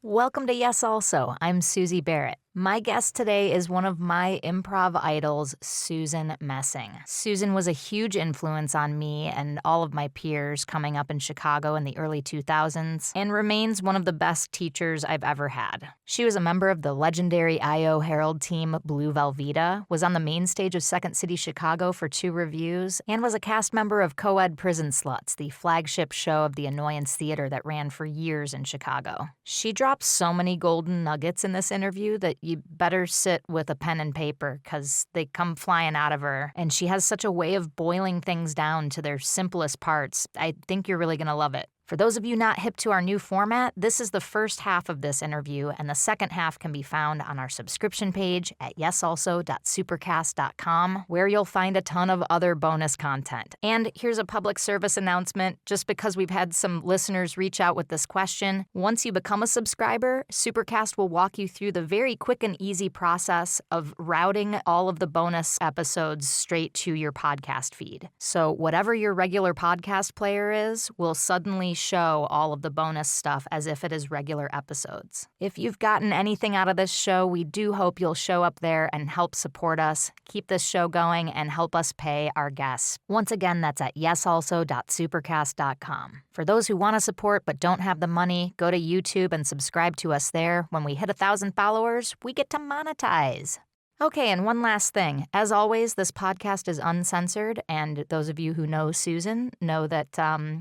Welcome to Yes Also. I'm Susie Barrett. My guest today is one of my improv idols, Susan Messing. Susan was a huge influence on me and all of my peers coming up in Chicago in the early 2000s and remains one of the best teachers I've ever had. She was a member of the legendary I.O. Herald team Blue Velveeta, was on the main stage of Second City Chicago for 2 reviews, and was a cast member of Co-Ed Prison Sluts, the flagship show of the Annoyance theater that ran for years in Chicago. She dropped so many golden nuggets in this interview that you better sit with a pen and paper because they come flying out of her. And she has such a way of boiling things down to their simplest parts. I think you're really going to love it. For those of you not hip to our new format, this is the first half of this interview, and the second half can be found on our subscription page at yesalso.supercast.com, where you'll find a ton of other bonus content. And here's a public service announcement, just because we've had some listeners reach out with this question. Once you become a subscriber, Supercast will walk you through the very quick and easy process of routing all of the bonus episodes straight to your podcast feed. So whatever your regular podcast player is, will suddenly show all of the bonus stuff as if it is regular episodes. If you've gotten anything out of this show, we do hope you'll show up there and help support us, keep this show going, and help us pay our guests. Once again, that's at yesalso.supercast.com. For those who want to support but don't have the money, go to YouTube and subscribe to us there. When we hit 1,000 followers, we get to monetize. Okay, and one last thing. As always, this podcast is uncensored, and those of you who know Susan know that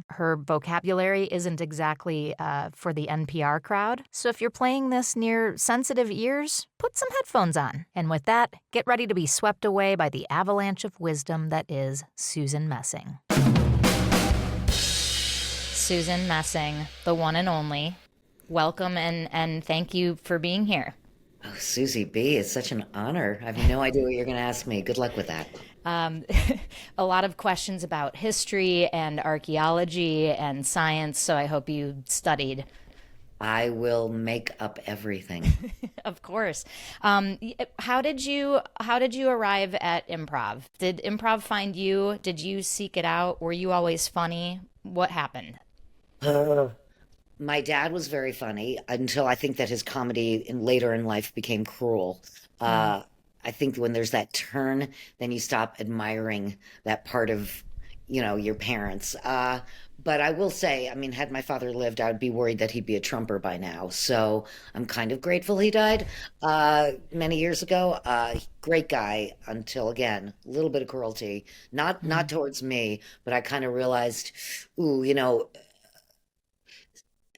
her vocabulary isn't exactly for the NPR crowd. So if you're playing this near sensitive ears, put some headphones on. And with that, get ready to be swept away by the avalanche of wisdom that is Susan Messing. Susan Messing, the one and only. Welcome and thank you for being here. Oh, Susie B, it's such an honor. I have no idea what you're going to ask me. Good luck with that. A lot of questions about history and archaeology and science, so I hope you studied. I will make up everything. Of course. How did you arrive at improv? Did improv find you? Did you seek it out? Were you always funny? What happened? My dad was very funny until I think that his comedy later in life became cruel. I think when there's that turn, then you stop admiring that part of, your parents. But I will say, I mean, had my father lived, I would be worried that he'd be a Trumper by now. So I'm kind of grateful he died many years ago. Great guy until, again, a little bit of cruelty, not towards me, but I kind of realized, ooh,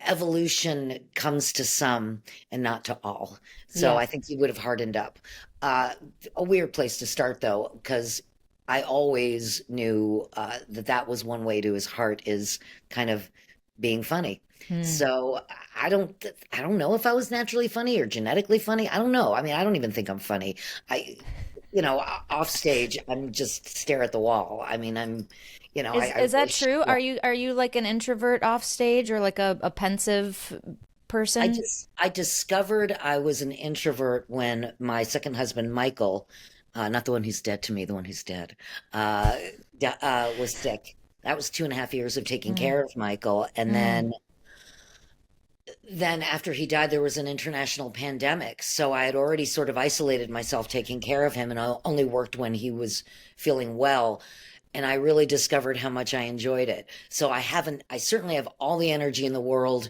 evolution comes to some and not to all. So Yeah. I think he would have hardened up. A weird place to start, though, because I always knew that was one way to his heart, is kind of being funny. Hmm. So I don't know if I was naturally funny or genetically funny. I don't know. I mean, I don't even think I'm funny. I, off stage, I'm just stare at the wall. I mean, I Is that wish. true? Yeah. Are you like an introvert off stage or like a pensive person? I discovered I was an introvert when my second husband, Michael, not the one who's dead to me, the one who's dead, uh, was sick. That was 2.5 years of taking Mm, care of Michael. And mm, then after he died, there was an international pandemic. So I had already sort of isolated myself taking care of him, and I only worked when he was feeling well. And I really discovered how much I enjoyed it. So I certainly have all the energy in the world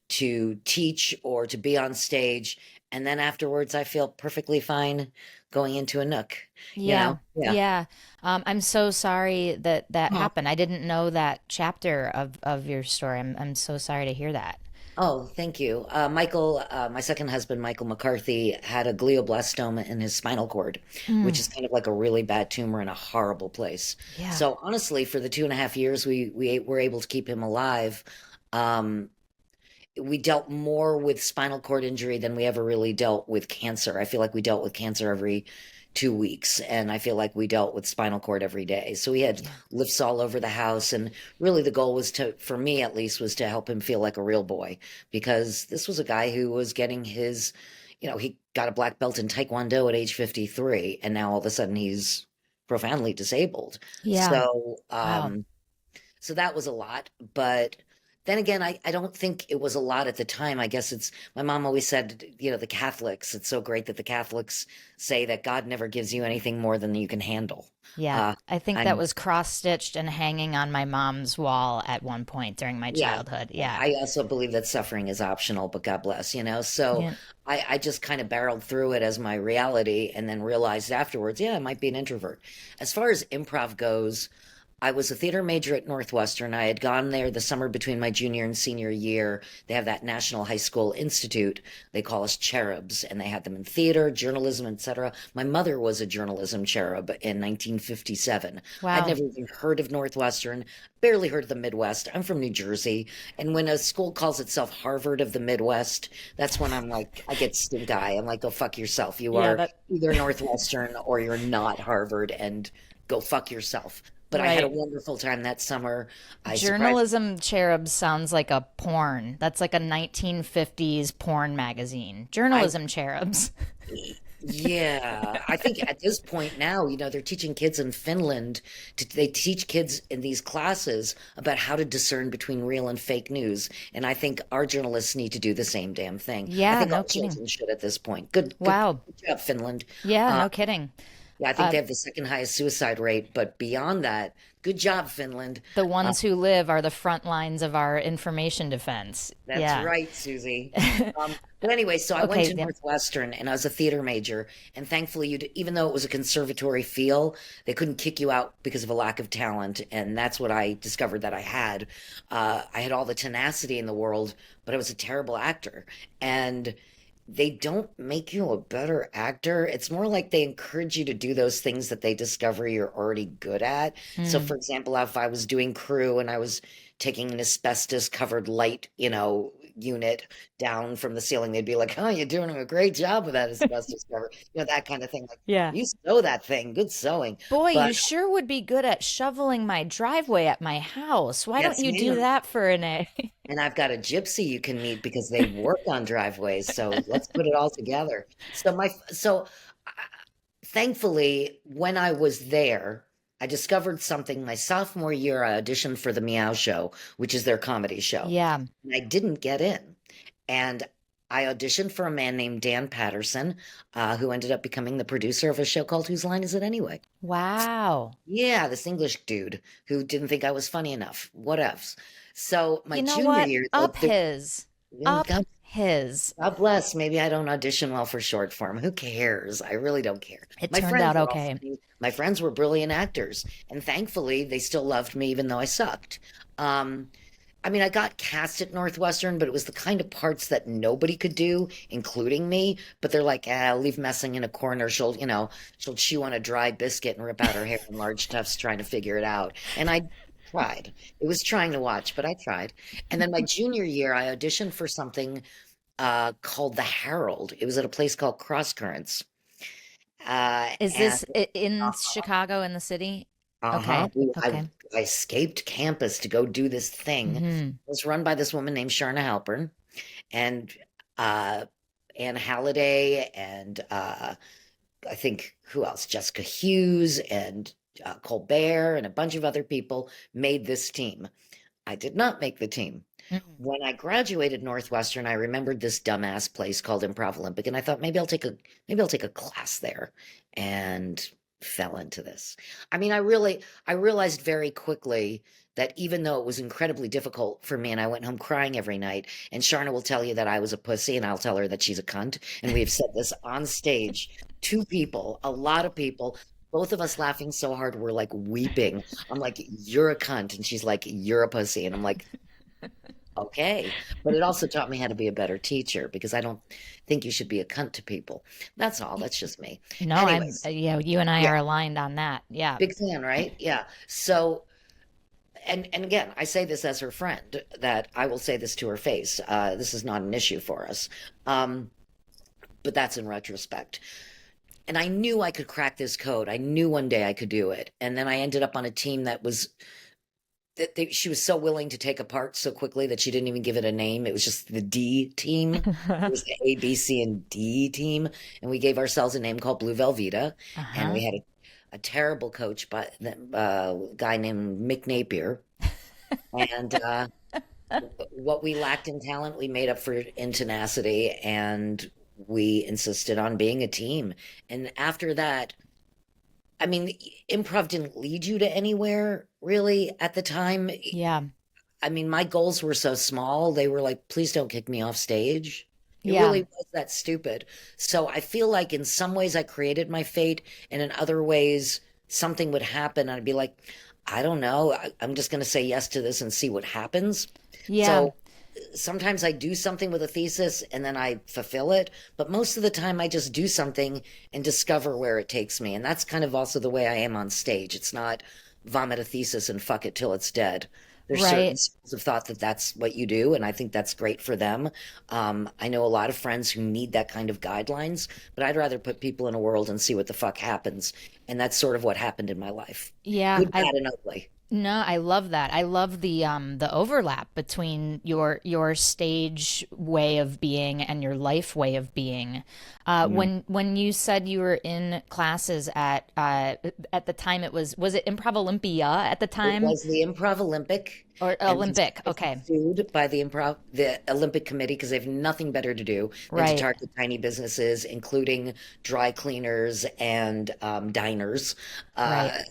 to teach or to be on stage. And then afterwards, I feel perfectly fine going into a nook, yeah, Yeah. yeah. I'm so sorry that that Oh, happened. I didn't know that chapter of your story. I'm so sorry to hear that. oh, thank you. Michael, my second husband, Michael McCarthy, had a glioblastoma in his spinal cord, which Mm, is kind of like a really bad tumor in a horrible place. yeah. So honestly, for the 2.5 years we were able to keep him alive, um, we dealt more with spinal cord injury than we ever really dealt with cancer. I feel like we dealt with cancer every 2 weeks, and I feel like we dealt with spinal cord every day. So we had Yeah. lifts all over the house, and really the goal was for me at least, was to help him feel like a real boy, because this was a guy who was getting he got a black belt in Taekwondo at age 53, and now all of a sudden he's profoundly disabled. Yeah. So, Wow. so that was a lot, but then again, I don't think it was a lot at the time. I guess it's my mom always said, the Catholics, it's so great that the Catholics say that God never gives you anything more than you can handle. Yeah, Uh, I think that I'm was cross-stitched and hanging on my mom's wall at one point during my Yeah, childhood. yeah. Yeah. I also believe that suffering is optional, but God bless. So Yeah. I just kind of barreled through it as my reality and then realized afterwards, yeah, I might be an introvert. As far as improv goes, I was a theater major at Northwestern. I had gone there the summer between my junior and senior year. They have that National High School Institute. They call us cherubs, and they had them in theater, journalism, etc. My mother was a journalism cherub in 1957. I'd Wow. never even heard of Northwestern, barely heard of the Midwest. I'm from New Jersey, and when a school calls itself Harvard of the Midwest, that's when I'm like, I get stink eye. I'm like, go fuck yourself. You Yeah, are that either Northwestern or you're not Harvard, and go fuck yourself. But I had a right. wonderful time that summer. I surprised, Journalism Cherub sounds like a porn. That's like a 1950s porn magazine. I, Journalism Cherubs. yeah, I think at this point now, they're teaching kids in Finland. They teach kids in these classes about how to discern between real and fake news. And I think our journalists need to do the same damn thing. I Yeah, think no all kidding. children should at this point. Good, good, Wow. good job, Finland. Yeah, Uh, no kidding. yeah, I think Uh, they have the second highest suicide rate. But beyond that, good job, Finland. the Uh, ones who live are the front lines of our information defense. That's Yeah. right, Susie. But anyway, so I went Okay, to yeah. Northwestern and I was a theater major. And thankfully, even though it was a conservatory feel, they couldn't kick you out because of a lack of talent. And that's what I discovered that I had. I had all the tenacity in the world, but I was a terrible actor. And they don't make you a better actor. It's more like they encourage you to do those things that they discover you're already good at. So, Mm. for example, if I was doing crew and I was taking an asbestos covered light, unit down from the ceiling, they'd be like, "Oh, you're doing a great job with that asbestos cover," that kind of thing. Like, Yeah. you sew that thing, good sewing. Boy, But you sure would be good at shoveling my driveway at my house. Why don't yes, you do ma'am. that for an A? And I've got a gypsy you can meet because they work on driveways. So let's put it all together. So thankfully, when I was there, I discovered something. My sophomore year, I auditioned for the Meow Show, which is their comedy show. Yeah. And I didn't get in. And I auditioned for a man named Dan Patterson, who ended up becoming the producer of a show called Whose Line Is It Anyway? Wow. Yeah, this English dude who didn't think I was funny enough. Whatevs. So my You know junior what? year, Up his. Up God, his. God bless. Maybe I don't audition well for short form. Who cares? I really don't care. It My turned friends out were all okay. funny. My friends were brilliant actors, and thankfully, they still loved me even though I sucked. Um, I mean, I got cast at Northwestern, but it was the kind of parts that nobody could do, including me. But they're like, leave messing in a corner. She'll chew on a dry biscuit and rip out her hair in large tufts trying to figure it out. And I tried. It was trying to watch, but I tried. And then my junior year, I auditioned for something called The Herald. It was at a place called Cross Currents. Is And this in Chicago in the city? uh-huh. Okay. Okay. I escaped campus to go do this thing. It Hmm. was run by this woman named Sharna Halpern and uh Anne Halliday and I think who else? Jessica Hughes and Colbert and a bunch of other people made this team. I did not make the team. Mm. When I graduated Northwestern, I remembered this dumbass place called Improv Olympic, and I thought maybe I'll take a class there, and fell into this. I mean, I realized very quickly that even though it was incredibly difficult for me, and I went home crying every night, and Sharna will tell you that I was a pussy, and I'll tell her that she's a cunt, and we have said this on stage. Two people, a lot of people, both of us laughing so hard, we're like weeping. I'm like, "You're a cunt," and she's like, "You're a pussy," and I'm like, okay. But it also taught me how to be a better teacher because I don't think you should be a cunt to people. That's all. That's just me. No, Anyways, yeah, you and I yeah, are aligned on that. Yeah. big fan, right? Yeah. So, and again, I say this as her friend, that I will say this to her face. This is not an issue for us. Um, but that's in retrospect. And I knew I could crack this code. I knew one day I could do it. And then I ended up on a team she was so willing to take apart so quickly that she didn't even give it a name. It was just the D team. It was the A, B, C, and D team. And we gave ourselves a name called Blue Velveeta. And Uh-huh. we had a terrible coach, but a guy named Mick Napier. And What we lacked in talent, we made up for in tenacity, and we insisted on being a team. And after that, I mean, improv didn't lead you to anywhere really at the time. Yeah. I mean, my goals were so small. They were like, please don't kick me off stage. It Yeah. really was that stupid. So I feel like in some ways I created my fate, and in other ways something would happen. And I'd be like, I don't know. I'm just going to say yes to this and see what happens. Yeah. So sometimes I do something with a thesis and then I fulfill it, but most of the time I just do something and discover where it takes me. And that's kind of also the way I am on stage. It's not vomit a thesis and fuck it till it's dead. There's certain Right. schools of thought that that's what you do, and I think that's great for them. I know a lot of friends who need that kind of guidelines, but I'd rather put people in a world and see what the fuck happens. And that's sort of what happened in my life. Yeah. Good, bad, and ugly. No, I love that. I love the overlap between your stage way of being and your life way of being. Yeah. When you said you were in classes at the time, was it Improv Olympia at the It time, was the Improv Olympic, or and Olympic? it's Okay. sued by the Olympic Committee because they have nothing better to do than to Right. target tiny businesses, including dry cleaners and diners, Right. uh,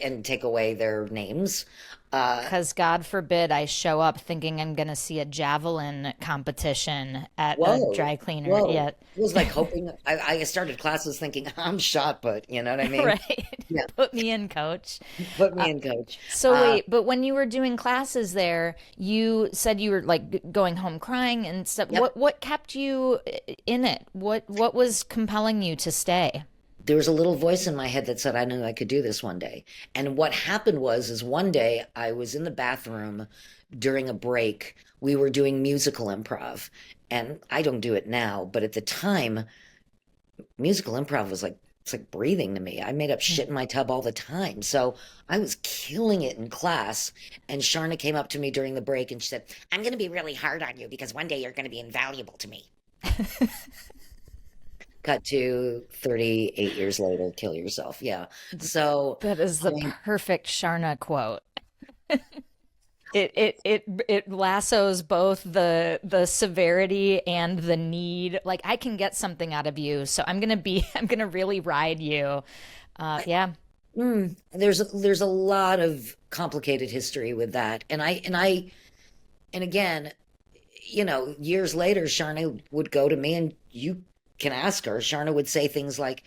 and take away their names. Uh, Because God forbid I show up thinking I'm gonna see a javelin competition at a Whoa, dry cleaner. whoa! Yeah. It was like hoping. I started classes thinking I'm shot, but you know what I mean? Right. Yeah, Put me in, coach. put me in, coach. So Uh, wait, but when you were doing classes there, you said you were like going home crying and stuff. yep. What kept you in it? What was compelling you to stay? There was a little voice in my head that said I knew I could do this one day. And what happened was is one day I was in the bathroom during a break. We were doing musical improv. And I don't do it now, but at the time, musical improv was like it's like breathing to me. I made up shit in my tub all the time. So I was killing it in class. And Sharna came up to me during the break and she said, I'm going to be really hard on you because one day you're going to be invaluable to me. Cut to 38 years later, kill yourself. Yeah. So, That is I the mean, perfect Sharna quote. It lassos both the severity and the need. Like I can get something out of you, so I'm gonna really ride you. Yeah. there's a lot of complicated history with that. And again, years later, Sharna would go to me and you can ask her. Sharna would say things like,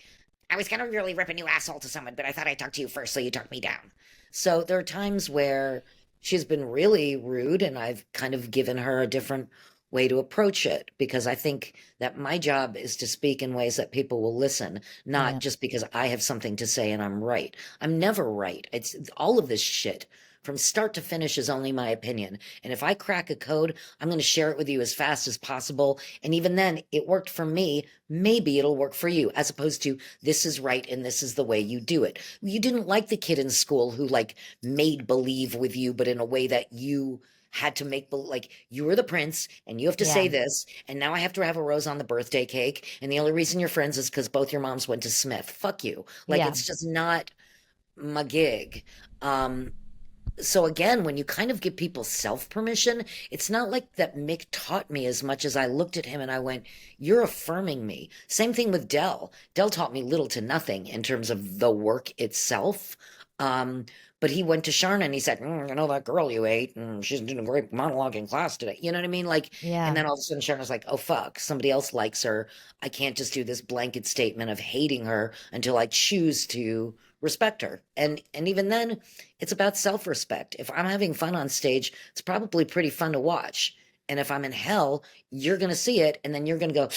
I was going to really rip a new asshole to someone, but I thought I'd talk to you first, so you talked me down. So there are times where she's been really rude, and I've kind of given her a different way to approach it because I think that my job is to speak in ways that people will listen, not Yeah. just because I have something to say and I'm right. I'm never right. It's all of this shit from start to finish is only my opinion. And if I crack a code, I'm going to share it with you as fast as possible. And even then, it worked for me. Maybe it'll work for you, as opposed to this is right and this is the way you do it. You didn't like the kid in school who like made believe with you, but in a way that you had to make like you were the prince and you have to say Yeah. this and now I have to have a rose on the birthday cake and the only reason you're friends is because both your moms went to Smith. Fuck you. Like Yeah. it's just not my gig. So again, when you kind of give people self permission, it's not like that Mick taught me as much as I looked at him and I went, you're affirming me. Same thing with Dell. Dell taught me little to nothing in terms of the work itself. Um, but he went to Sharna and he said, that girl you ate, and she's doing a great monologue in class today. You know what I mean? Like, and Yeah. then all of a sudden Sharna's like, oh fuck, somebody else likes her. I can't just do this blanket statement of hating her until I choose to respect her. And even then, it's about self-respect. If I'm having fun on stage, it's probably pretty fun to watch. And if I'm in hell, you're going to see it and then you're going to go,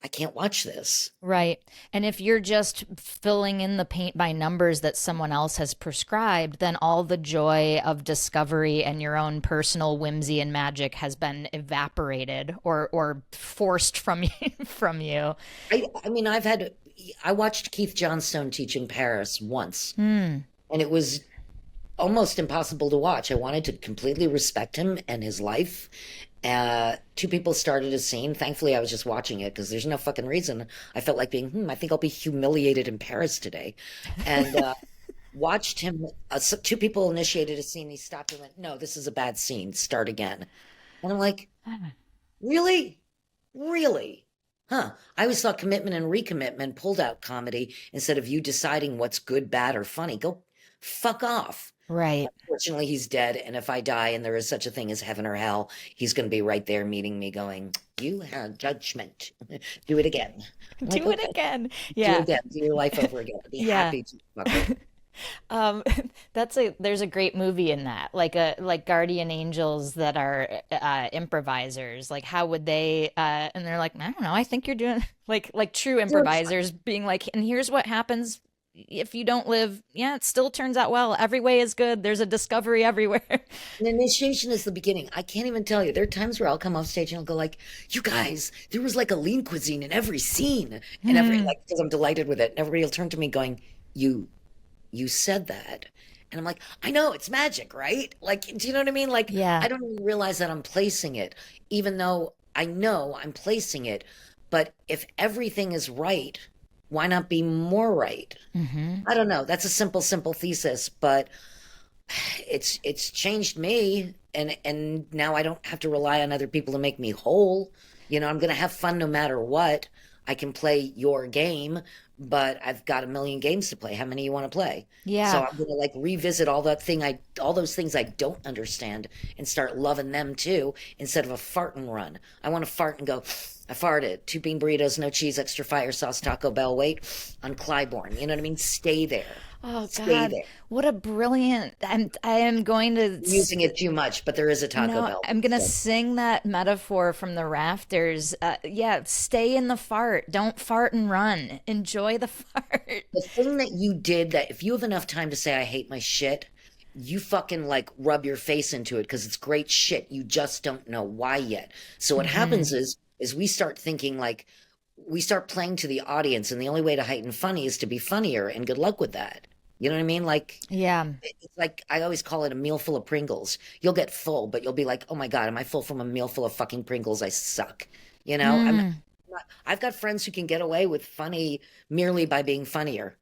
I can't watch this. Right. And if you're just filling in the paint by numbers that someone else has prescribed, then all the joy of discovery and your own personal whimsy and magic has been evaporated or forced from you from you. I mean, I watched Keith Johnstone teach in Paris once, Hmm. and it was almost impossible to watch. I wanted to completely respect him and his life. Two people started a scene. Thankfully, I was just watching it because there's no fucking reason. I felt like being, I think I'll be humiliated in Paris today. And watched him. Two people initiated a scene. He stopped and went, no, this is a bad scene. Start again. And I'm like, really? Really? Huh. I always thought commitment and recommitment pulled out comedy instead of you deciding what's good, bad, or funny. Go fuck off. Right. Unfortunately, he's dead. And if I die and there is such a thing as heaven or hell, he's going to be right there meeting me going, you had judgment. Do it again. I'm like, Do it okay, again. do it Yeah. again. Do your life over again. Be Yeah. happy to, fucker. Um, there's a great movie in that, like guardian angels that are improvisers. Like, how would they? And they're like, I don't know. I think you're doing like true improvisers, being like, and here's what happens if you don't live. Yeah, it still turns out well. Every way is good. There's a discovery everywhere. An initiation is the beginning. I can't even tell you. There are times where I'll come off stage and I'll go like, "You guys, there was like a lean cuisine in every scene, and every Hmm. like because I'm delighted with it." And everybody will turn to me going, "You, you said that," and I'm like, "I know it's magic, right? Like, do you know what I mean? Like, Yeah. I don't even realize that I'm placing it, even though I know I'm placing it. But if everything is right, why not be more right? Hmm. I don't know. That's a simple thesis, but it's changed me and now I don't have to rely on other people to make me whole. I'm going to have fun no matter what. I can play your game, but I've got a million games to play. How many you want to play? So Yeah. I'm going to like revisit all those things I don't understand and start loving them too instead of a fart and run. I want to fart and go, I farted. 2 bean burritos, no cheese, extra fire sauce, Taco Bell. Wait, on Clybourne. You know what I mean? Stay there. Oh Stay God, there. what a brilliant! I am going to. Using it too much, but there is a Taco No, Bell. I'm gonna So sing that metaphor from the rafters. Yeah, stay in the fart. Don't fart and run. Enjoy the fart. the thing that you did that if you have enough time to say I hate my shit, you fucking like rub your face into it because it's great shit. You just don't know why yet. So what happens Hmm. is we start thinking like we start playing to the audience, and the only way to heighten funny is to be funnier, and good luck with that. You know what I mean? Like Yeah. it's like I always call it a meal full of Pringles. You'll get full, but you'll be like, "Oh my God, am I full from a meal full of fucking Pringles? I suck." Mm. I've got friends who can get away with funny merely by being funnier.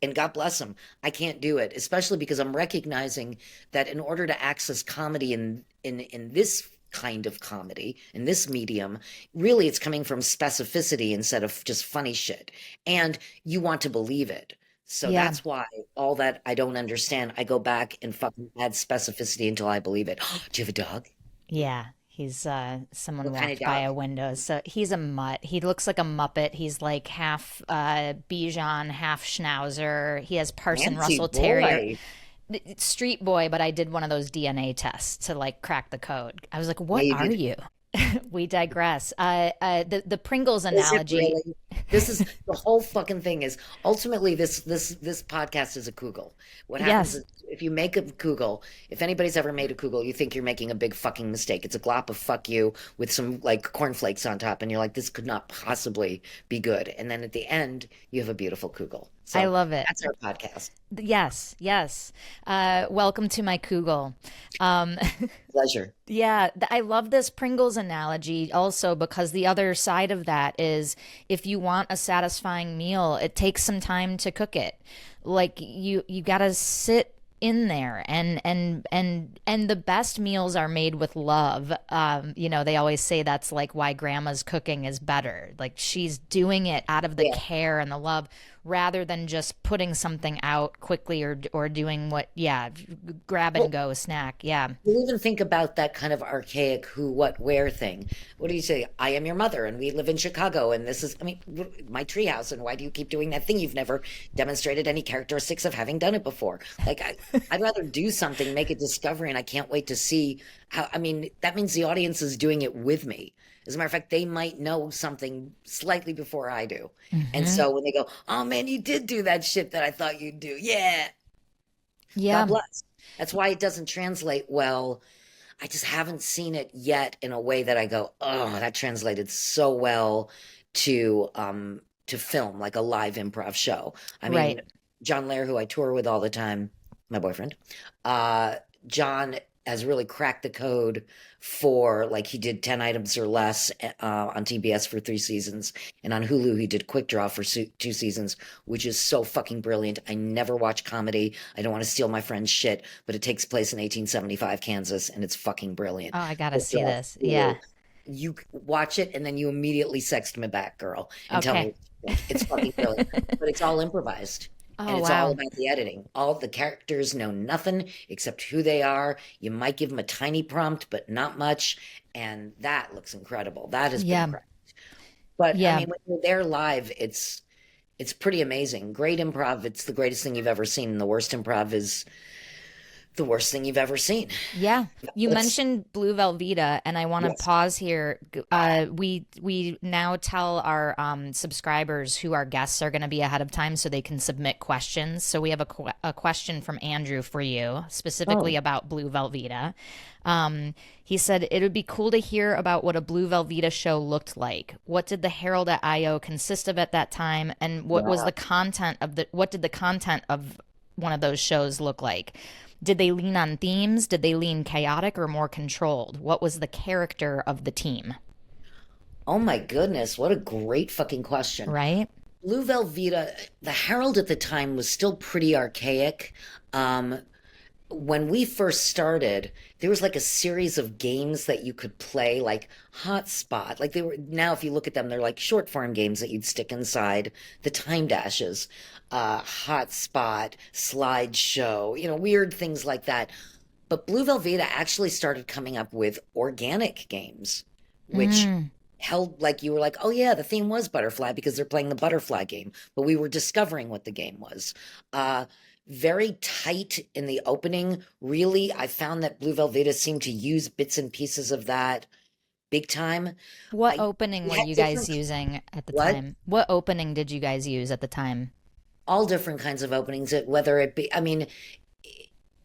And God bless them. I can't do it, especially because I'm recognizing that in order to access comedy in this kind of comedy, in this medium, really it's coming from specificity instead of just funny shit. And you want to believe it. So Yeah. that's why all that I don't understand, I go back and fucking add specificity until I believe it. Do you have a dog? Yeah. He's someone What kind of walked by dog? a window. So he's a mutt. He looks like a Muppet. He's like half Bichon, half Schnauzer. He has Parson Fancy Russell Terrier. boy. Street boy, but I did one of those DNA tests to like crack the code. I was like, Yeah, "What you are did. you?" We digress. The Pringles Is it analogy. really? This is the whole fucking thing is ultimately this podcast is a Kugel. What happens Yes. is if you make a Kugel, if anybody's ever made a Kugel, you think you're making a big fucking mistake. It's a glop of fuck you with some like cornflakes on top, and you're like, this could not possibly be good. And then at the end, you have a beautiful Kugel. I So love it. that's our podcast. Yes, yes. Welcome to my Kugel. Um, Pleasure. yeah, I love this Pringles analogy also because the other side of that is if you want a satisfying meal, it takes some time to cook it. Like you got to sit in there and the best meals are made with love. They always say that's like why grandma's cooking is better. Like she's doing it out of the Yeah. care and the love rather than just putting something out quickly or doing what, yeah, grab and Well, go snack. Yeah. you even think about that kind of archaic who, what, where thing. What do you say? I am your mother, and we live in Chicago, and this is, I mean, my treehouse, and why do you keep doing that thing? You've never demonstrated any characteristics of having done it before. Like, I'd rather do something, make a discovery, and I can't wait to see how, I mean, that means the audience is doing it with me. As a matter of fact, they might know something slightly before I do. And Hmm. so when they go, oh man, you did do that shit that I thought you'd do. Yeah. God Yeah. bless. That's why it doesn't translate well. I just haven't seen it yet in a way that I go, oh, that translated so well to film, like a live improv show. I Right. mean, John Lair, who I tour with all the time, my boyfriend, uh, John has really cracked the code for, like, he did 10 items or less on TBS for 3 seasons, and on Hulu he did Quick Draw for 2 seasons, which is so fucking brilliant. I never watch comedy. I don't want to steal my friend's shit, but it takes place in 1875 Kansas, and it's fucking brilliant. Oh, I gotta Quick see Draw, this. Yeah. Hulu. You watch it and then you immediately sext me back, girl, and tell me Okay. what you think. It's fucking brilliant, but it's all improvised. And Oh, it's all wow. about the editing. All the characters know nothing except who they are. You might give them a tiny prompt, but not much. And that looks incredible. That has been Yeah. cracked. But I Yeah. mean, when you're there live, it's pretty amazing. Great improv. It's the greatest thing you've ever seen. And the worst improv is the worst thing you've ever seen. Yeah. You Let's mentioned Blue Velveeta, and I want to Yes. pause here. We now tell our subscribers who our guests are going to be ahead of time so they can submit questions. So we have a question from Andrew for you, specifically Oh, about Blue Velveeta. He said it would be cool to hear about what a Blue Velveeta show looked like. What did the Herald at IO consist of at that time, and yeah. what did the content of one of those shows look like? Did they lean on themes? Did they lean chaotic or more controlled? What was the character of the team? Oh my goodness. What a great fucking question. Right? Blue Velveeta, the Herald at the time was still pretty archaic. Um, when we first started, there was like a series of games that you could play, like Hotspot. Like they were now, if you look at them, they're like short form games that you'd stick inside the time dashes. Hotspot, slideshow, weird things like that. But Blue Velveeta actually started coming up with organic games, which Mm. held like you were like, oh yeah, the theme was butterfly because they're playing the butterfly game, but we were discovering what the game was. Uh, Very tight in the opening. Really, I found that Blue Velveeta seemed to use bits and pieces of that big time. What I opening We were had you guys different using at the what? time? What opening did you guys use at the time? All different kinds of openings, whether it be, I mean,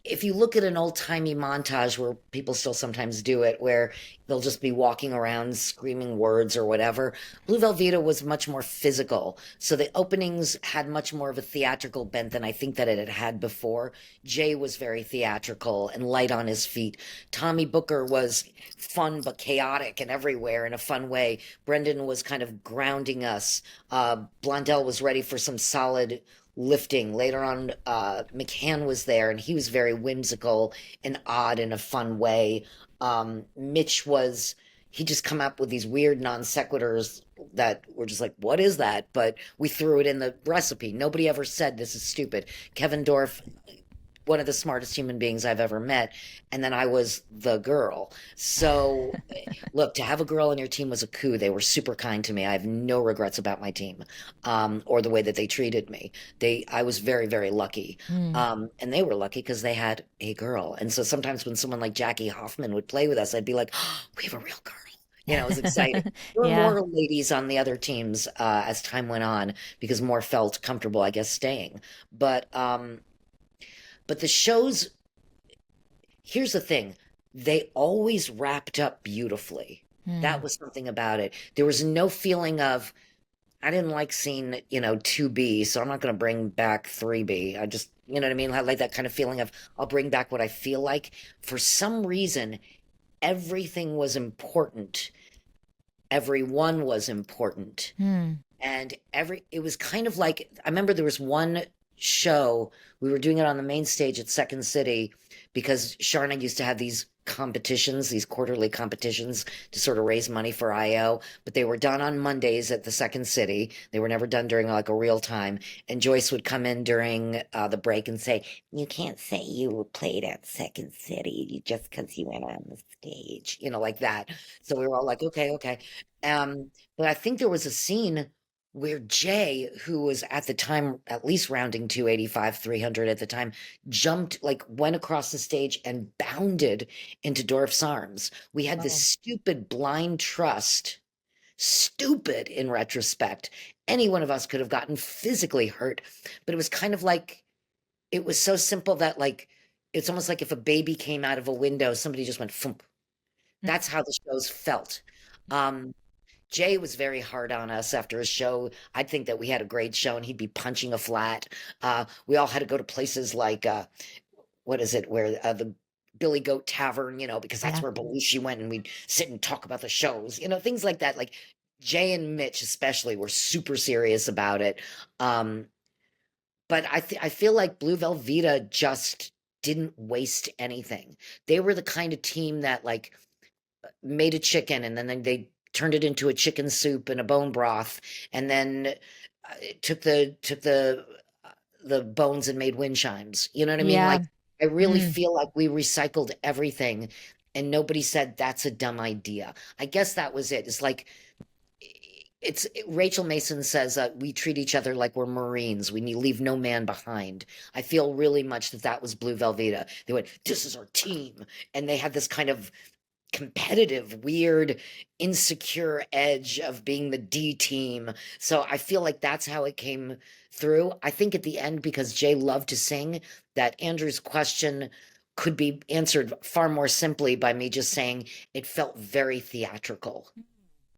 if you look at an old timey montage where people still sometimes do it, where they'll just be walking around screaming words or whatever, Blue Velveeta was much more physical. So the openings had much more of a theatrical bent than I think that it had had before. Jay was very theatrical and light on his feet. Tommy Booker was fun but chaotic and everywhere in a fun way. Brendan was kind of grounding us. Blondell was ready for some solid lifting. Later on, McCann was there, and he was very whimsical and odd in a fun way. Mitch was, he just come up with these weird non sequiturs that were just like, what is that? But we threw it in the recipe. Nobody ever said this is stupid. Kevin Dorff, one of the smartest human beings I've ever met. And then I was the girl. So, look, to have a girl on your team was a coup. They were super kind to me. I have no regrets about my team, or the way that they treated me. I was very, very lucky. Mm. And they were lucky because they had a girl. And so sometimes when someone like Jackie Hoffman would play with us, I'd be like, oh, we have a real girl. It was exciting. There were Yeah. more ladies on the other teams as time went on because more felt comfortable, I guess, staying. But the shows, here's the thing, they always wrapped up beautifully. That Mm. was something about it. There was no feeling of, I didn't like seeing, 2B, so I'm not going to bring back 3B. I just, you know what I mean? I like that kind of feeling of, I'll bring back what I feel like. For some reason, everything was important. Everyone was important. Mm. And it was kind of like, I remember there was one show, we were doing it on the main stage at Second City because Sharna used to have these competitions, these quarterly competitions to sort of raise money for IO, but they were done on Mondays at the Second City. They were never done during like a real time. And Joyce would come in during the break and say, you can't say you played at Second City just because you went on the stage, like that. So we were all like, okay, okay. But I think there was a scene where Jay, who was at the time at least rounding 285, 300 at the time, jumped, like went across the stage and bounded into Dorf's arms. We had this Oh. stupid blind trust, stupid in retrospect. Any one of us could have gotten physically hurt, but it was kind of like, it was so simple that like, it's almost like if a baby came out of a window, somebody just went thump. Mm. That's how the shows felt. Um, Jay was very hard on us after a show. I'd think that we had a great show and he'd be punching a flat. We all had to go to places like, what is it, where the Billy Goat Tavern, because that's Yeah. where Belushi went and we'd sit and talk about the shows, things like that. Like Jay and Mitch especially were super serious about it. Um, but I feel like Blue Velveeta just didn't waste anything. They were the kind of team that like made a chicken and then they turned it into a chicken soup and a bone broth and then took the bones and made wind chimes. You know what I mean? Yeah. Like I really Mm. feel like we recycled everything and nobody said that's a dumb idea. I guess that was it. It's like Rachel Mason says we treat each other like we're Marines. We leave no man behind. I feel really much that was Blue Velveeta. They went, "This is our team," and they had this kind of competitive, weird, insecure edge of being the D team. So I feel like that's how it came through. I think at the end, because Jay loved to sing, that Andrew's question could be answered far more simply by me just saying it felt very theatrical.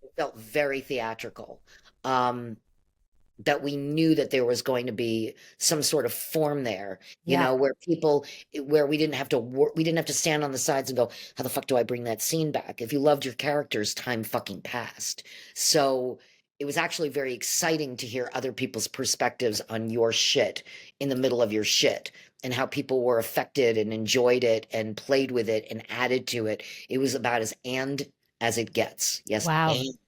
It felt very theatrical. Um, that we knew that there was going to be some sort of form there, Yeah. where we didn't have to we didn't have to stand on the sides and go, how the fuck do I bring that scene back? If you loved your characters, time fucking passed. So it was actually very exciting to hear other people's perspectives on your shit in the middle of your shit and how people were affected and enjoyed it and played with it and added to it. It was about as it gets. Yes, Wow. and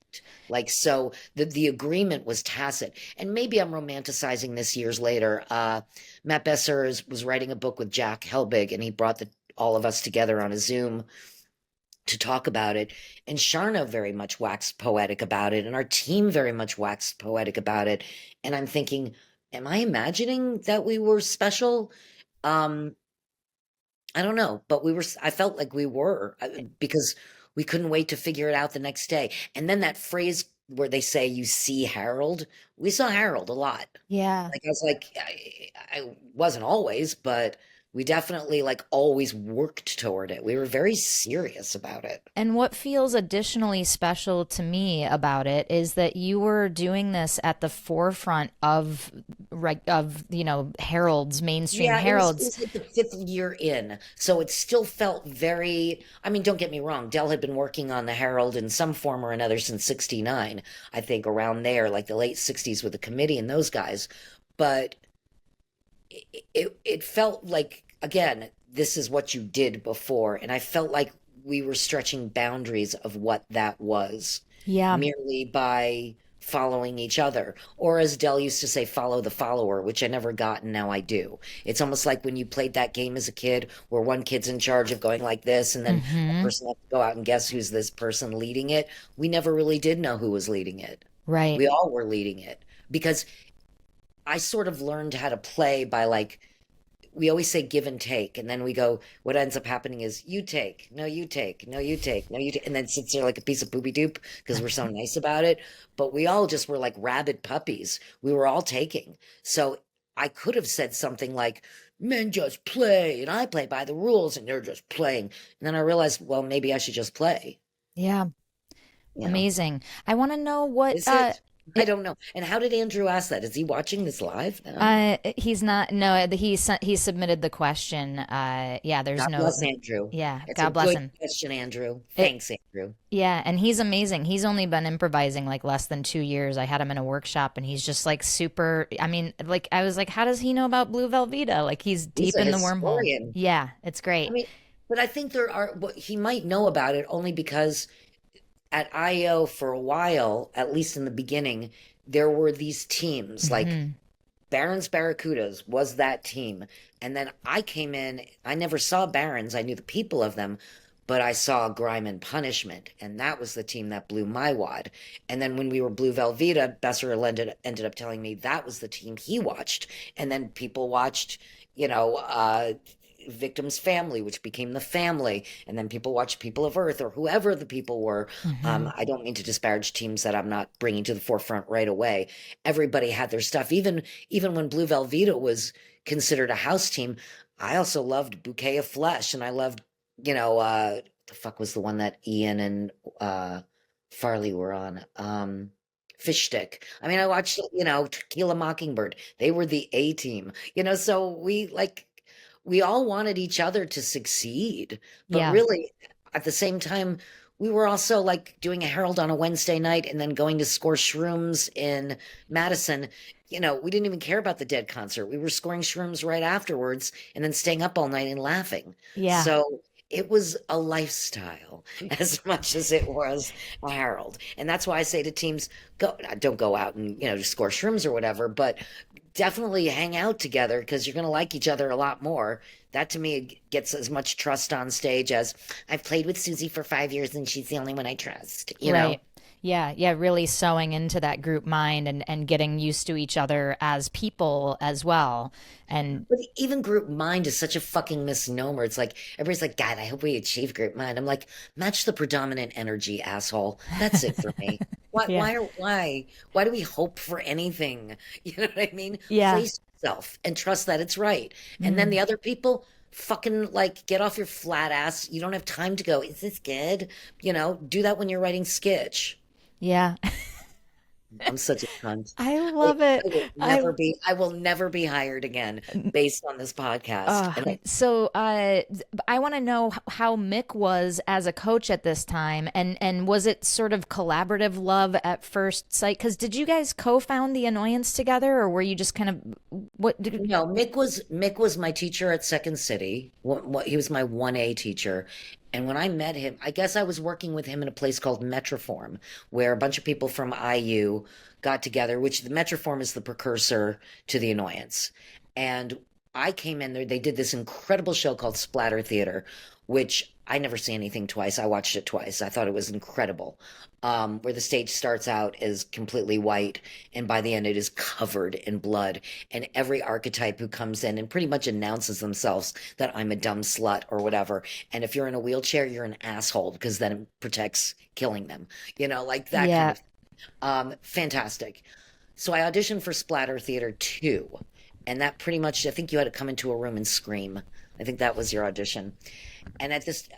like so the agreement was tacit. And maybe I'm romanticizing this years later. Matt Besser was writing a book with Jack Helbig, and he brought all of us together on a Zoom to talk about it. And Sharna very much waxed poetic about it, and our team very much waxed poetic about it. And I'm thinking, am I imagining that we were special? Um, I don't know, but I felt like we were because we couldn't wait to figure it out the next day. And then that phrase where they say you see Harold, we saw Harold a lot. Yeah. Like I was like, I wasn't always, but we definitely like always worked toward it. We were very serious about it. And what feels additionally special to me about it is that you were doing this at the forefront of heralds, mainstream Yeah, it was heralds. like the fifth year in, so it still felt very. I mean, don't get me wrong. Dell had been working on the Herald in some form or another since '69, I think, around there, like the late '60s with the committee and those guys. But it felt like again, this is what you did before, and I felt like we were stretching boundaries of what that was Yeah. merely by following each other. Or as Dell used to say, follow the follower, which I never got and now I do. It's almost like when you played that game as a kid where one kid's in charge of going like this and then a Mm-hmm. person has to go out and guess who's this person leading it. We never really did know who was leading it. Right. We all were leading it because I sort of learned how to play by like we always say give and take, and then we go, what ends up happening is you take, no, you take, no, you take, no, you take, and then sits there like a piece of poopy doop because we're so nice about it. But we all just were like rabid puppies. We were all taking. So I could have said something like, men just play, and I play by the rules, and they're just playing. And then I realized, well, maybe I should just play. Yeah. You know, Amazing. I want to know what is it? I don't know. And how did Andrew ask that? Is he watching this live now? he's not. No, he submitted the question. Yeah, there's God no. bless Andrew. Yeah, It's a God bless good him. question, Andrew. It, Thanks, Andrew. yeah, and he's amazing. He's only been improvising like less than 2 years. I had him in a workshop, and he's just like super. I mean, like I was like, how does he know about Blue Velveeta? Like he's He's deep a in the wormhole. historian. Yeah, it's I great. mean, but I think there are, what he might know about it only because at IO for a while, at least in the beginning, there were these teams like Hmm. Barron's Barracudas was that team. And then I came in, I never saw Barron's, I knew the people of them, but I saw Grime and Punishment, and that was the team that blew my wad. And then when we were Blue Velveeta, Besser ended up telling me that was the team he watched. And then people watched, you know, Victim's Family, which became The Family, and then people watched People of Earth or whoever the people were. Hmm. I don't mean to disparage teams that I'm not bringing to the forefront right away. Everybody had their stuff. Even when Blue Velveeta was considered a house team, I also loved Bouquet of Flesh, and I loved, the fuck was the one that Ian and Farley were on? Fish Stick. I mean, I watched, Tequila Mockingbird. They were the A team, so we like we all wanted each other to succeed, but Yeah. really at the same time, we were also like doing a Herald on a Wednesday night and then going to score shrooms in Madison. We didn't even care about the Dead concert. We were scoring shrooms right afterwards and then staying up all night and laughing. Yeah. So it was a lifestyle as much as it was a Herald. And that's why I say to teams, don't go out and, just score shrooms or whatever, but definitely hang out together because you're going to like each other a lot more. That to me gets as much trust on stage as I've played with Susie for 5 years and she's the only one I trust. Right. Yeah, yeah, really sewing into that group mind and getting used to each other as people as well. And But even group mind is such a fucking misnomer. It's like everybody's like, God, I hope we achieve group mind. I'm like, match the predominant energy, asshole. That's it for me. Why, yeah. why, why do we hope for anything? You know what I mean? Yeah. Place yourself and trust that it's right. And then Mm. the other people fucking like get off your flat ass. You don't have time to go, is this good? Do that when you're writing sketch. Yeah. I'm such a cunt. I love it. I I will never be hired again based on this podcast. And so I want to know how Mick was as a coach at this time, and was it sort of collaborative love at first sight? Because did you guys co-found the Annoyance together, or were you just kind of what did? no, Mick was my teacher at Second City. He was my 1A teacher. And when I met him, I guess I was working with him in a place called Metroform, where a bunch of people from IU got together, which the Metroform is the precursor to the Annoyance. And I came in there, they did this incredible show called Splatter Theater, which I never see anything twice. I watched it twice. I thought it was incredible. Where the stage starts out is completely white, and by the end it is covered in blood. And every archetype who comes in and pretty much announces themselves that I'm a dumb slut or whatever. And if you're in a wheelchair, you're an asshole because then it protects killing them. Like that kind Yeah, of fantastic. So I auditioned for Splatter Theater 2, and that pretty much, I think you had to come into a room and scream. I think that was your audition. And at this,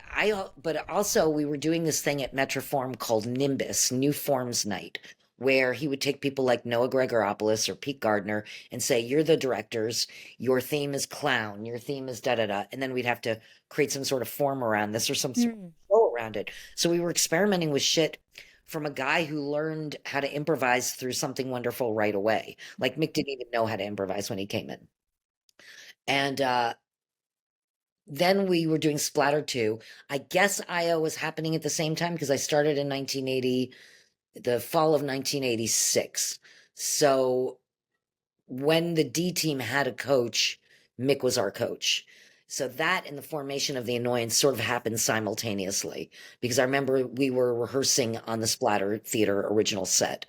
but also we were doing this thing at Metroform called Nimbus, New Forms Night, where he would take people like Noah Gregoropoulos or Pete Gardner and say, "You're the directors. Your theme is clown. Your theme is da da da." And then we'd have to create some sort of form around this or some sort of Mm. show around it. So we were experimenting with shit from a guy who learned how to improvise through something wonderful right away. Like Mick didn't even know how to improvise when he came in. And then we were doing Splatter 2. I guess IO was happening at the same time because I started in 1980, the fall of 1986. So when the D team had a coach, Mick was our coach. So that and the formation of the Annoyance sort of happened simultaneously because I remember we were rehearsing on the Splatter Theater original set.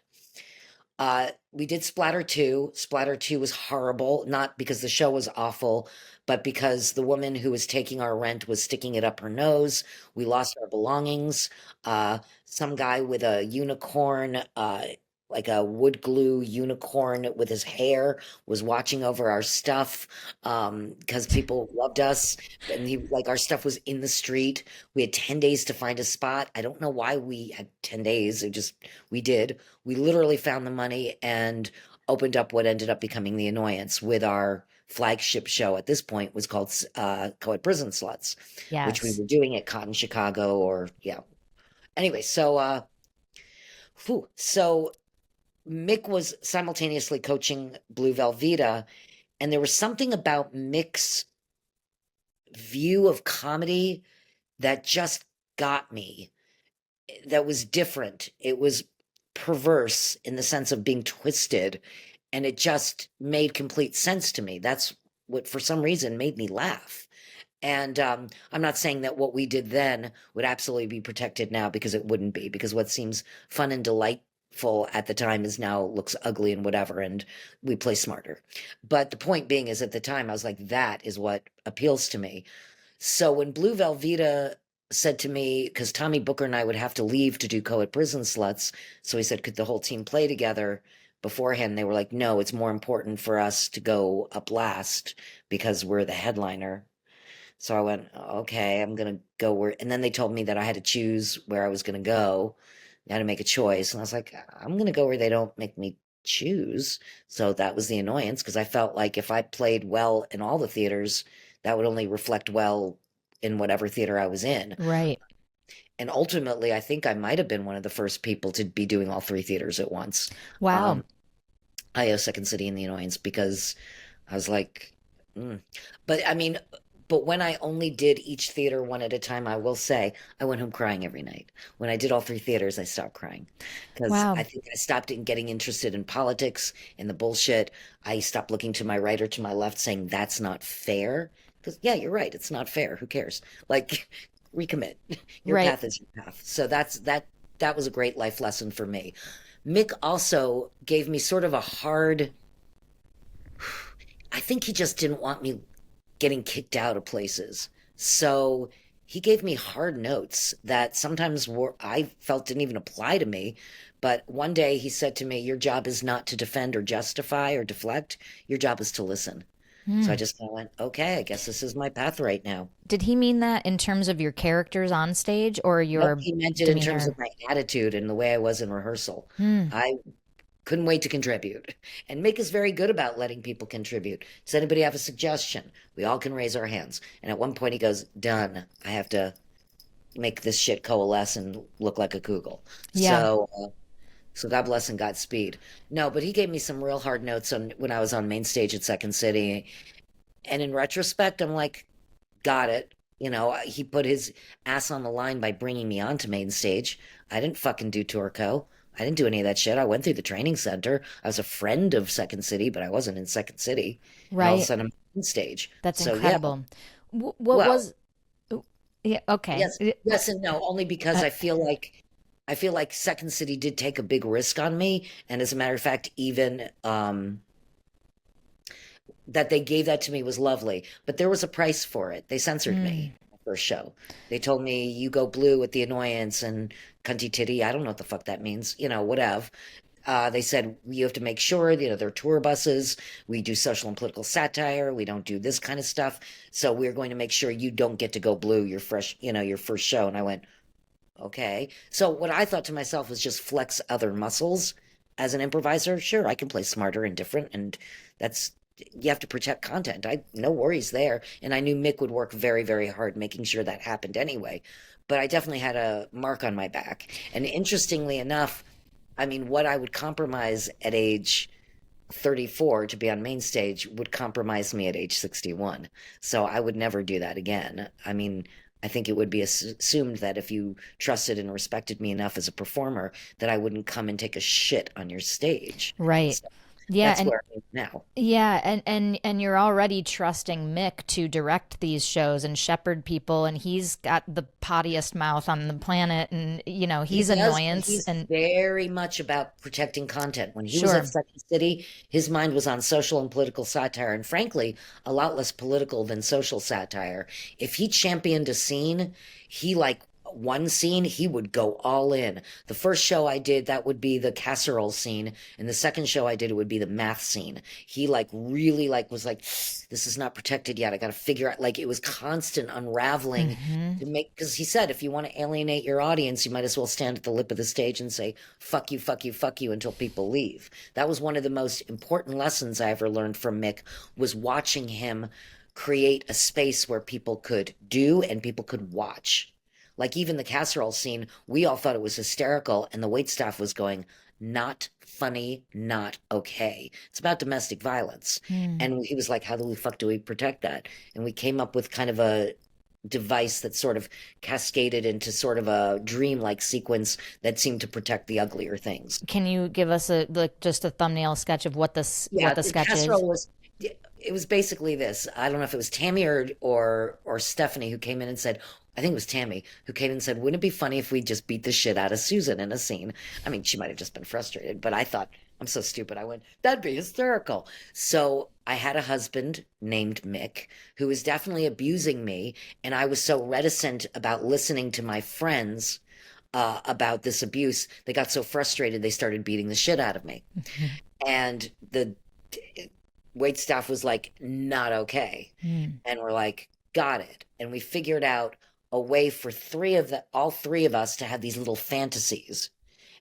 We did Splatter 2. Splatter 2 was horrible, not because the show was awful, but because the woman who was taking our rent was sticking it up her nose. We lost our belongings. Some guy with a unicorn, like a wood glue unicorn with his hair, was watching over our stuff because people loved us. And like our stuff was in the street. We had 10 days to find a spot. I don't know why we had 10 days. We did. We literally found the money and opened up what ended up becoming the Annoyance with our flagship show at this point was called Co-ed Prison Sluts, which we Yes. were doing at Cotton Chicago or yeah. Anyway, so Mick was simultaneously coaching Blue Velveeta, and there was something about Mick's view of comedy that just got me. That was different. It was perverse in the sense of being twisted, and it just made complete sense to me. That's what, for some reason, made me laugh. And I'm not saying that what we did then would absolutely be protected now because it wouldn't be, because what seems fun and delightful at the time is now looks ugly and whatever, and we play smarter. But the point being is at the time I was like, that is what appeals to me. So when Blue Velveeta said to me, because Tommy Booker and I would have to leave to do Co-ed Prison Sluts, so he said, could the whole team play together beforehand? They were like, no, it's more important for us to go up last because we're the headliner. So I went, okay, I'm gonna go where, and then they told me that I had to choose where I was gonna go. I had to make a choice, and I was like, I'm gonna go where they don't make me choose. So that was the Annoyance because I felt like if I played well in all the theaters, that would only reflect well in whatever theater I was in. Right. And ultimately, I think I might have been one of the first people to be doing all three theaters at once. Wow. Um, I owe Second City and the Annoyance because I was like, mm. But I mean, but when I only did each theater one at a time, I will say I went home crying every night. When I did all three theaters, I stopped crying because I Wow. think I stopped getting interested in politics and the bullshit. I stopped looking to my right or to my left saying that's not fair. Because yeah, you're right, it's not fair. Who cares? Like, recommit. Your Right. path is your path. So that was a great life lesson for me. Mick also gave me sort of a hard, I think he just didn't want me getting kicked out of places. So he gave me hard notes that sometimes I felt didn't even apply to me. But one day he said to me, your job is not to defend or justify or deflect. Your job is to listen. So I Hmm. just kind of went, okay, I guess this is my path right now. Did he mean that in terms of your characters on stage or Nope, your he meant it in terms demeanor? of my attitude and the way I was in rehearsal. Hmm. I couldn't wait to contribute. And Mick is very good about letting people contribute. Does anybody have a suggestion? We all can raise our hands. And at one point he goes, done. I have to make this shit coalesce and look like a kugel. Yeah. So God bless and Godspeed. No, but he gave me some real hard notes on when I was on main stage at Second City. And in retrospect, I'm like, got it. You know, he put his ass on the line by bringing me onto main stage. I didn't fucking do Torco. I didn't do any of that shit. I went through the training center. I was a friend of Second City, but I wasn't in Second City. And all of a Right. sudden, I'm on stage. That's So yeah, incredible. What well, was yeah, okay. yes, yes, and no. Only because Uh, I feel like Second City did take a big risk on me, and as a matter of fact, even that they gave that to me was lovely, but there was a price for it. They censored mm, me first show. They told me you go blue with the Annoyance and cunty titty. I don't know what the fuck that means. Whatever. They said you have to make sure, they're tour buses. We do social and political satire. We don't do this kind of stuff. So we're going to make sure you don't get to go blue your first show. And I went, okay. So what I thought to myself was just flex other muscles as an improviser. Sure, I can play smarter and different, and that's you have to protect content. I no worries there. And I knew Mick would work very, very hard making sure that happened anyway. But I definitely had a mark on my back. And interestingly enough, I mean, what I would compromise at age 34 to be on main stage would compromise me at age 61. So I would never do that again. I mean, I think it would be assumed that if you trusted and respected me enough as a performer, that I wouldn't come and take a shit on your stage. right. So Yeah, that's and where I am now. yeah, and you're already trusting Mick to direct these shows and shepherd people, and he's got the pottiest mouth on the planet, and He he's does, but annoyance he's and very much about protecting content. When he was at sure. Second City, his mind was on social and political satire, and frankly, a lot less political than social satire. If he championed a scene, he like one scene, he would go all in. The first show I did, that would be the casserole scene, and the second show I did, it would be the math scene. He like really like was like, this is not protected yet. I got to figure out. Like it was constant unraveling Hmm. to make because he said if you want to alienate your audience you might as well stand at the lip of the stage and say fuck you, fuck you, fuck you until people leave. That was one of the most important lessons I ever learned from Mick, was watching him create a space where people could do and people could watch. Like even the casserole scene, we all thought it was hysterical and the wait staff was going, not funny, not okay. It's about domestic violence. Hmm. And he was like, how the fuck do we protect that? And we came up with kind of a device that sort of cascaded into sort of a dreamlike sequence that seemed to protect the uglier things. Can you give us a like just a thumbnail sketch of what Yeah, the the sketch is? casserole was it was basically this. I don't know if it was Tammy or Stephanie who came in and said, I think it was Tammy who came in and said, wouldn't it be funny if we just beat the shit out of Susan in a scene? I mean, she might have just been frustrated, but I thought, I'm so stupid. I went, that'd be hysterical. So I had a husband named Mick who was definitely abusing me, and I was so reticent about listening to my friends about this abuse. They got so frustrated they started beating the shit out of me. And the wait staff was like, not okay. Hmm. And we're like, got it. And we figured out a way for all three of us to have these little fantasies.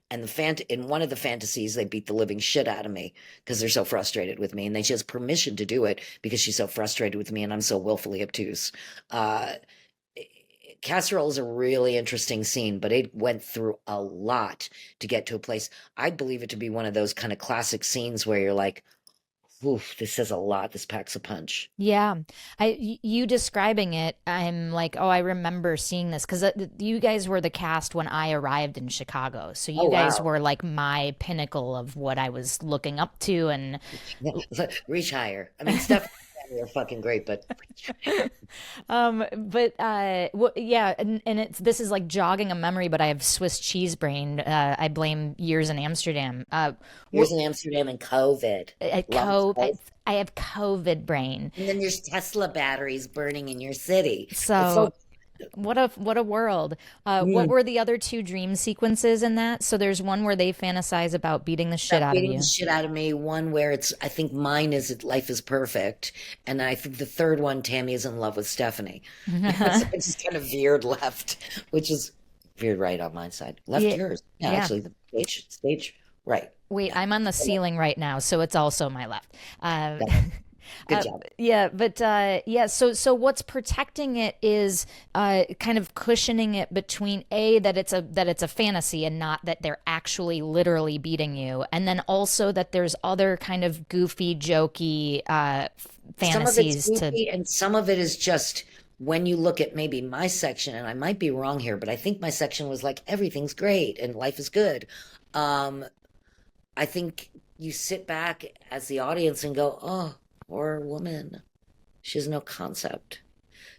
And in one of the fantasies, they beat the living shit out of me because they're so frustrated with me, and she has permission to do it because she's so frustrated with me, and I'm so willfully obtuse. Uh, Casserole is a really interesting scene, but it went through a lot to get to a place. I believe it to be one of those kind of classic scenes where you're like, oof, this says a lot. This packs a punch. Yeah. You describing it, I'm like, oh, I remember seeing this because you guys were the cast when I arrived in Chicago. So Oh, you guys wow. were like my pinnacle of what I was looking up to. And Yeah, reach higher. I mean, Steph and Tammy are fucking great, but reach higher. yeah, and it's this is like jogging a memory, but I have Swiss cheese brain. I blame years in Amsterdam. Here's in Amsterdam and COVID. Long COVID. I have COVID brain. And then there's Tesla batteries burning in your city. It's So so what a world. What mm, were the other two dream sequences in that? So there's one where they fantasize about beating the shit about out of beating the you. shit out of me. One where I think mine is life is perfect. And I think the third one, Tammy is in love with Stephanie. So I just kind of veered left, which is veered right on my side. Left Yeah, yours. Yeah, yeah. actually, the stage right. Wait, Yeah. I'm on the ceiling right now, so it's also my left. Got it. Good job. Yeah, but yeah. So what's protecting it is kind of cushioning it between that it's a fantasy and not that they're actually literally beating you, and then also that there's other kind of goofy, jokey Some of it's fantasies to. goofy and some of it is just when you look at maybe my section, and I might be wrong here, but I think my section was like everything's great and life is good. Um, I think you sit back as the audience and go, oh, poor woman. She has no concept.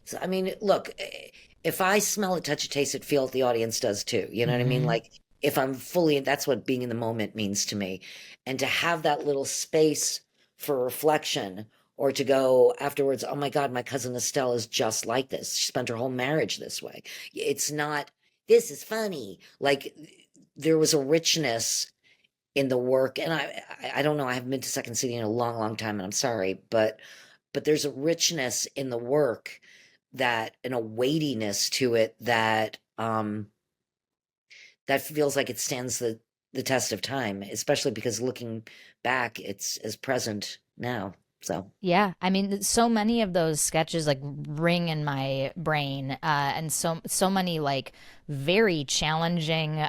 So, I mean, look, if I smell it, touch it, taste it, feel it, the audience does too. You know what I mean? Mhm. Like, if I'm fully, that's what being in the moment means to me. And to have that little space for reflection or to go afterwards, oh my God, my cousin Estelle is just like this. She spent her whole marriage this way. It's not, this is funny. Like, there was a richness in the work, and I don't know, I haven't been to Second City in a long, long time, and I'm sorry, but there's a richness in the work that and a weightiness to it that feels like it stands the test of time, especially because looking back, it's as present now. So Yeah, I mean, so many of those sketches like ring in my brain, and so many like very challenging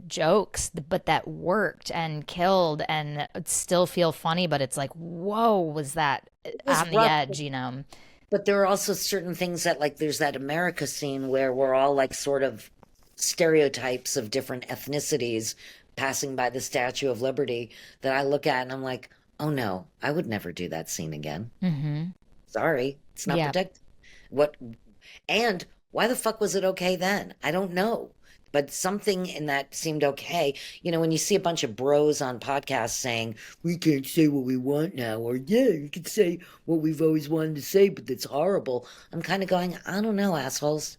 jokes, but that worked and killed and still feel funny. But it's like, whoa, was that it was on the rough, edge, you know? but there are also certain things that like there's that America scene where we're all like sort of stereotypes of different ethnicities passing by the Statue of Liberty that I look at and I'm like, oh no, I would never do that scene again. Hmm. Sorry, it's not Yeah. protected. What and why the fuck was it okay then? I don't know. But something in that seemed okay. You know, when you see a bunch of bros on podcasts saying, we can't say what we want now, or yeah, you can say what we've always wanted to say, but that's horrible. I'm kind of going, I don't know, assholes.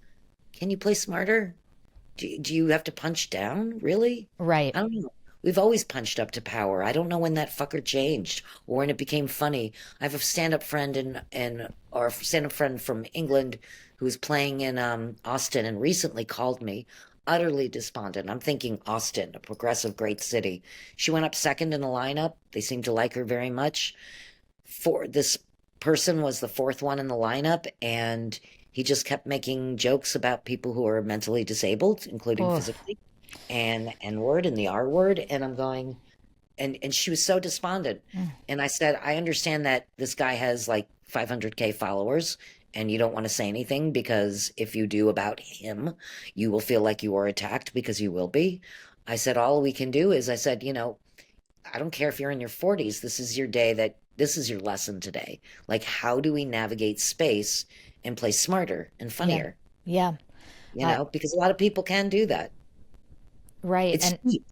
Can you play smarter? Do you have to punch down? Really? Right. I don't know. We've always punched up to power. I don't know when that fucker changed or when it became funny. I have a stand-up friend or a stand-up friend from England who's playing in Austin and recently called me utterly despondent. I'm thinking Austin, a progressive great city. She went up second in the lineup. They seemed to like her very much. For this person was the fourth one in the lineup, and he just kept making jokes about people who are mentally disabled, including Oh, physically, and N-word and the R word. And I'm going, and she was so despondent. And I said, I understand that this guy has like 500K followers, and you don't want to say anything because if you do about him, you will feel like you are attacked because you will be. I said, all we can do is, I said, I don't care if you're in your 40s. This is your day this is your lesson today. Like, how do we navigate space and play smarter and yeah. funnier? Yeah. Uh, Because a lot of people can do that. right. It's And cheap.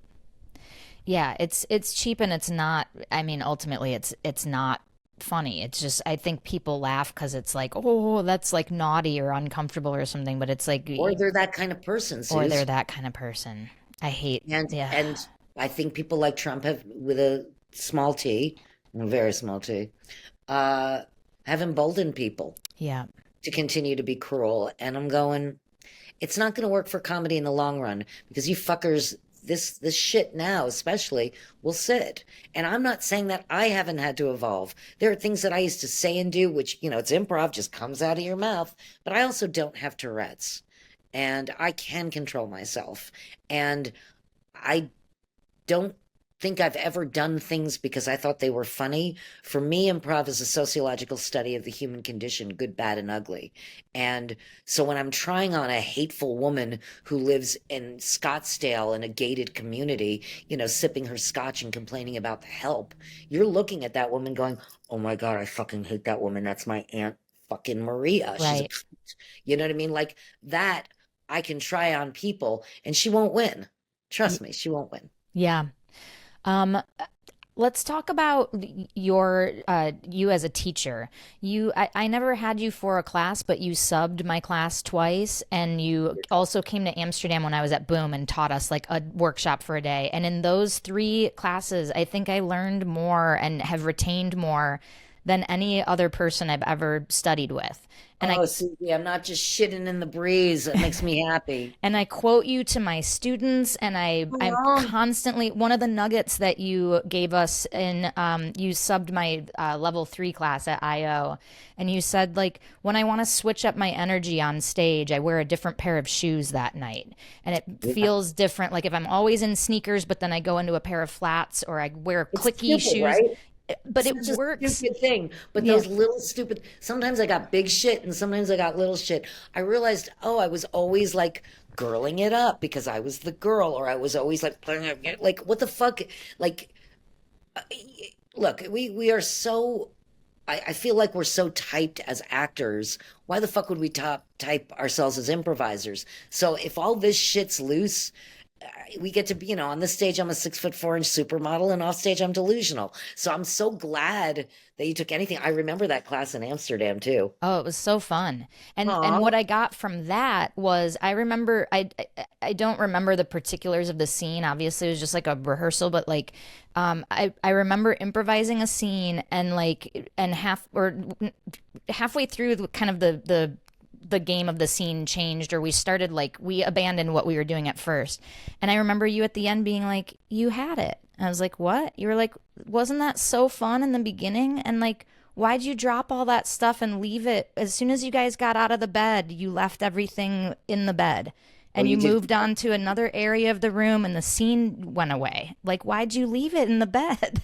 yeah, it's cheap and it's not. I mean, ultimately, it's not funny. It's just I think people laugh because it's like, oh, that's like naughty or uncomfortable or something. But it's like, Or they're that kind of person, or they're Suze. that kind of person. I hate. Yeah, And I think people like Trump have, with a small t, a very small t, uh, have emboldened people yeah, to continue to be cruel. And I'm going, it's not going to work for comedy in the long run because you fuckers this shit now especially will sit. And I'm not saying that I haven't had to evolve. There are things that I used to say and do, which, it's improv, just comes out of your mouth. But I also don't have Tourette's, and I can control myself. And I don't think I've ever done things because I thought they were funny. For me, improv is a sociological study of the human condition, good, bad, and ugly. And so when I'm trying on a hateful woman who lives in Scottsdale in a gated community, sipping her scotch and complaining about the help, you're looking at that woman going, oh my God, I fucking hate that woman. That's my Aunt fucking Maria. She's Right. you know what I mean? Like that I can try on people and she won't win. Trust me, she won't win. Yeah. Um, let's talk about you as a teacher. I never had you for a class, but you subbed my class twice, and you also came to Amsterdam when I was at Boom and taught us like a workshop for a day. And in those 3 classes, I think I learned more and have retained more than any other person I've ever studied with. And Oh, Susie, I'm not just shitting in the breeze. It makes me happy. I quote you to my students, and I'm Aw. constantly, one of the nuggets that you gave us in, you subbed my level 3 class at IO, and you said, like, when I want to switch up my energy on stage, I wear a different pair of shoes that night. And it Yeah. feels different. Like if I'm always in sneakers, but then I go into a pair of flats, or I wear It's clicky stupid, shoes, right? but It's it such a works. stupid thing. But Yeah. those little stupid, sometimes I got big shit and sometimes I got little shit. I realized, oh, I was always like girling it up because I was the girl, or I was always like playing like what the fuck? Like, uh, look, we are so I feel like we're so typed as actors. Why the fuck would we type ourselves as improvisers? So if all this shit's loose, we get to be, on the stage, I'm a 6'4" supermodel, and off stage, I'm delusional. So I'm so glad that you took anything. I remember that class in Amsterdam too. Oh, it was so fun. And Aw. what I got from that was I remember I don't remember the particulars of the scene. Obviously, it was just like a rehearsal, but like I remember improvising a scene, and like and halfway through kind of the game of the scene changed, or we started, like, we abandoned what we were doing at first. And I remember you at the end being like, you had it. And I was like, what? You were like, wasn't that so fun in the beginning? And like, why'd you drop all that stuff and leave it? As soon as you guys got out of the bed, you left everything in the bed Oh, and you you did. moved on to another area of the room, and the scene went away. Like, why'd you leave it in the bed?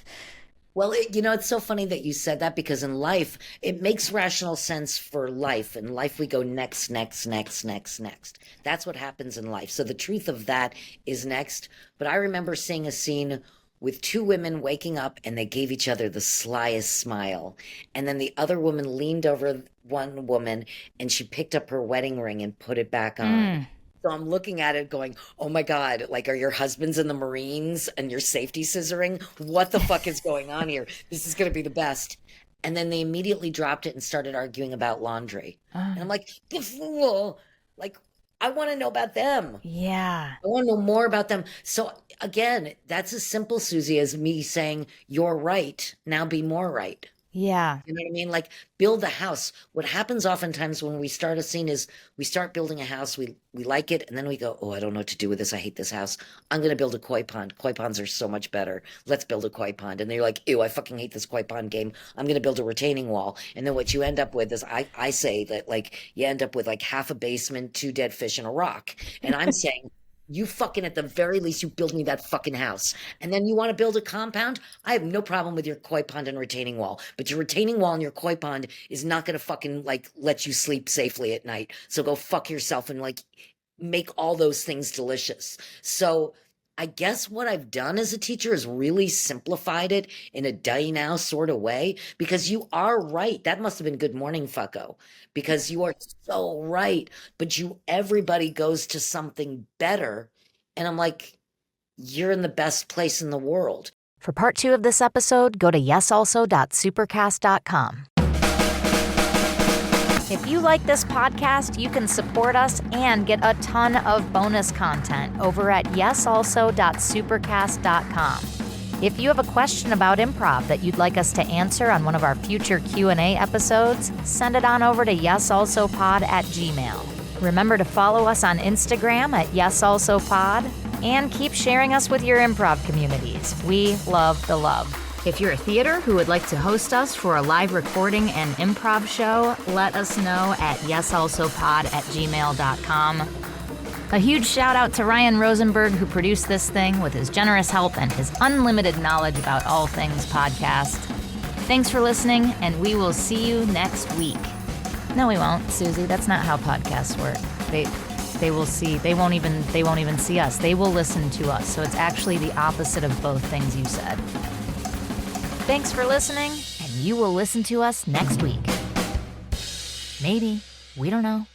Well, it's so funny that you said that because in life, it makes rational sense for life. In life, we go next, next, next, next, next. That's what happens in life. So the truth of that is next. But I remember seeing a scene with 2 women waking up and they gave each other the slyest smile. And then the other woman leaned over one woman and she picked up her wedding ring and put it back on. Mm, So I'm looking at it going, oh my God, like, are your husbands in the Marines and you're safety scissoring? What the fuck is going on here? This is going to be the best. And then they immediately dropped it and started arguing about laundry. And I'm like, you fool. Like, I want to know about them. yeah. I want to know more about them. So again, that's as simple, Susie, as me saying, you're right. Now be more right. Yeah. You know what I mean? Like, build a house. What happens oftentimes when we start a scene is we start building a house, we like it, and then we go, oh, I don't know what to do with this. I hate this house. I'm going to build a koi pond. Koi ponds are so much better. Let's build a koi pond. And then you're like, ew, I fucking hate this koi pond game. I'm going to build a retaining wall. And then what you end up with is I say that, like, you end up with like half a basement, 2 dead fish, and a rock. And I'm saying, you fucking, at the very least, you build me that fucking house. And then you want to build a compound? I have no problem with your koi pond and retaining wall. But your retaining wall and your koi pond is not going to fucking, like, let you sleep safely at night. So go fuck yourself and, like, make all those things delicious. So I guess what I've done as a teacher is really simplified it in a die now sort of way, because you are right. That must have been good morning, fucko, because you are so right. But everybody goes to something better. And I'm like, you're in the best place in the world. For part 2 of this episode, go to yesalso.supercast.com. If you like this podcast, you can support us and get a ton of bonus content over at yesalso.supercast.com. If you have a question about improv that you'd like us to answer on one of our future Q&A episodes, send it on over to yesalsopod@gmail.com. Remember to follow us on Instagram at yesalsopod, And keep sharing us with your improv communities. We love the love. If you're a theater who would like to host us for a live recording and improv show, let us know at yesalsopod@gmail.com. A huge shout out to Ryan Rosenberg, who produced this thing with his generous help and his unlimited knowledge about all things podcast. Thanks for listening, and we will see you next week. No, we won't, Susie. That's not how podcasts work. They won't even see us. They will listen to us. So it's actually the opposite of both things you said. Thanks for listening, and you will listen to us next week. Maybe. We don't know.